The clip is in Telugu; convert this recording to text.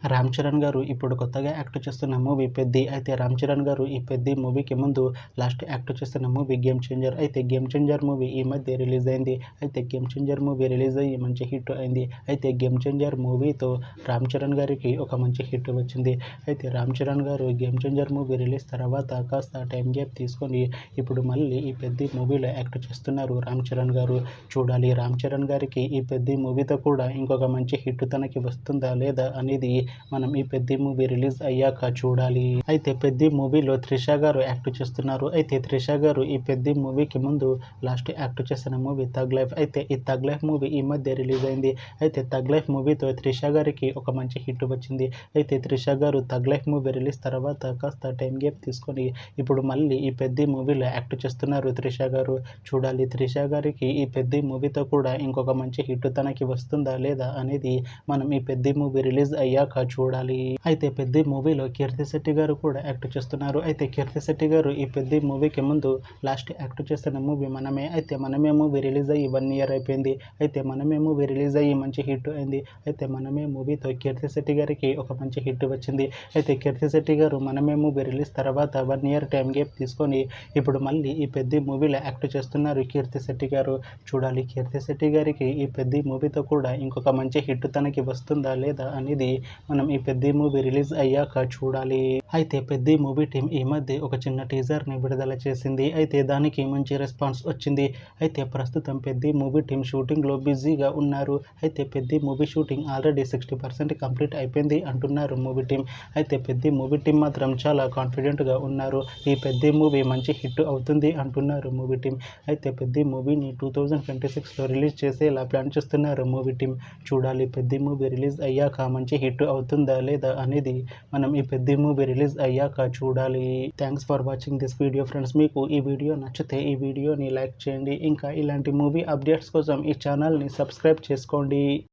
రామ్ చరణ్ గారు ఇప్పుడు కొత్తగా యాక్ట్ చేస్తున్న మూవీ 'పెద్ది'. అయితే రామ్ చరణ్ గారు ఈ 'పెద్ది' మూవీకి ముందు లాస్ట్ యాక్ట్ చేస్తున్న మూవీ 'గేమ్ చేంజర్'. అయితే 'గేమ్ చేంజర్' మూవీ ఈ మధ్య రిలీజ్ అయింది. అయితే 'గేమ్ చేంజర్' మూవీ రిలీజ్ అయ్యి మంచి హిట్ అయింది. అయితే 'గేమ్ చేంజర్' మూవీతో రామ్ చరణ్ గారికి ఒక మంచి హిట్ వచ్చింది. అయితే రామ్ చరణ్ గారు 'గేమ్ చేంజర్' మూవీ రిలీజ్ తర్వాత కాస్త టైం గ్యాప్ తీసుకొని ఇప్పుడు మళ్ళీ ఈ 'పెద్ది' మూవీలో యాక్ట్ చేస్తున్నారు రామ్ చరణ్ గారు. చూడాలి రామ్ చరణ్ గారికి ఈ 'పెద్ది' మూవీతో కూడా ఇంకొక మంచి హిట్ తనకి వస్తుందా లేదా అనేది మనం ఈ 'పెద్ది' మూవీ రిలీజ్ అయ్యాక చూడాలి. అయితే 'పెద్ది' మూవీలో త్రిష గారు యాక్ట్ చేస్తున్నారు. అయితే త్రిష గారు ఈ 'పెద్ది' మూవీకి ముందు లాస్ట్ యాక్ట్ చేసిన మూవీ 'థగ్ లైఫ్'. అయితే ఈ 'థగ్ లైఫ్' మూవీ ఈ మధ్య రిలీజ్ అయింది. అయితే 'థగ్ లైఫ్' మూవీతో త్రిష గారికి ఒక మంచి హిట్ వచ్చింది. అయితే త్రిష గారు 'థగ్ లైఫ్' మూవీ రిలీజ్ తర్వాత కాస్త టైం గ్యాప్ తీసుకొని ఇప్పుడు మళ్ళీ ఈ 'పెద్ది' మూవీలో యాక్ట్ చేస్తున్నారు త్రిష గారు. చూడాలి త్రిష గారికి ఈ 'పెద్ది' మూవీతో కూడా ఇంకొక మంచి హిట్ తనకి వస్తుందా లేదా అనేది మనం ఈ 'పెద్ది' మూవీ రిలీజ్ అయ్యాక చూడాలి. అయితే 'పెద్ది' మూవీలో కీర్తి శెట్టి గారు కూడా యాక్ట్ చేస్తున్నారు. అయితే కీర్తి శెట్టి గారు ఈ 'పెద్ది' మూవీకి ముందు లాస్ట్ యాక్ట్ చేస్తున్న మూవీ 'మనమే'. అయితే 'మనమే' మూవీ రిలీజ్ అయ్యి 1 ఇయర్ అయిపోయింది. అయితే 'మనమే' మూవీ రిలీజ్ అయ్యి మంచి హిట్ అయింది. అయితే 'మనమే' మూవీతో కీర్తి శెట్టి గారికి ఒక మంచి హిట్ వచ్చింది. అయితే కీర్తి శెట్టి గారు 'మనమే' మూవీ రిలీజ్ తర్వాత 1 ఇయర్ టైం గ్యాప్ తీసుకొని ఇప్పుడు మళ్ళీ ఈ 'పెద్ది' మూవీలో యాక్ట్ చేస్తున్నారు కీర్తి శెట్టి గారు. చూడాలి కీర్తి శెట్టి గారికి ఈ 'పెద్ది' మూవీతో కూడా ఇంకొక మంచి హిట్ తనకి వస్తుందా లేదా అనేది మనం ఈ 'పెద్ది' మూవీ రిలీజ్ అయ్యాక చూడాలి. అయితే 'పెద్ది' మూవీ టీం ఈ మధ్య ఒక చిన్న టీజర్ని విడుదల చేసింది. అయితే దానికి మంచి రెస్పాన్స్ వచ్చింది. అయితే ప్రస్తుతం 'పెద్ది' మూవీ టీం షూటింగ్లో బిజీగా ఉన్నారు. అయితే 'Peddi' movie shooting already 60% complete అయిపోయింది అంటున్నారు మూవీ టీం. అయితే 'పెద్ది' మూవీ టీం మాత్రం చాలా కాన్ఫిడెంట్గా ఉన్నారు. ఈ 'పెద్ది' మూవీ మంచి హిట్ అవుతుంది అంటున్నారు మూవీ టీం. అయితే 'పెద్ది' మూవీని 2026లో రిలీజ్ చేసేలా ప్లాన్ చేస్తున్నారు మూవీ టీం. చూడాలి 'పెద్ది' మూవీ రిలీజ్ అయ్యాక మంచి హిట్ అవుతుందా లేదా అనేది మనం ఈ 'పెద్ది' మూవీ రిలీజ్ అయ్యాక చూడాలి. Thanks for watching this video friends. మీకు ఈ వీడియో నచ్చితే ఈ వీడియోని లైక్ చేయండి. ఇంకా ఇలాంటి మూవీ అప్డేట్స్ కోసం ఈ ఛానల్ని సబ్స్క్రైబ్ చేసుకోండి.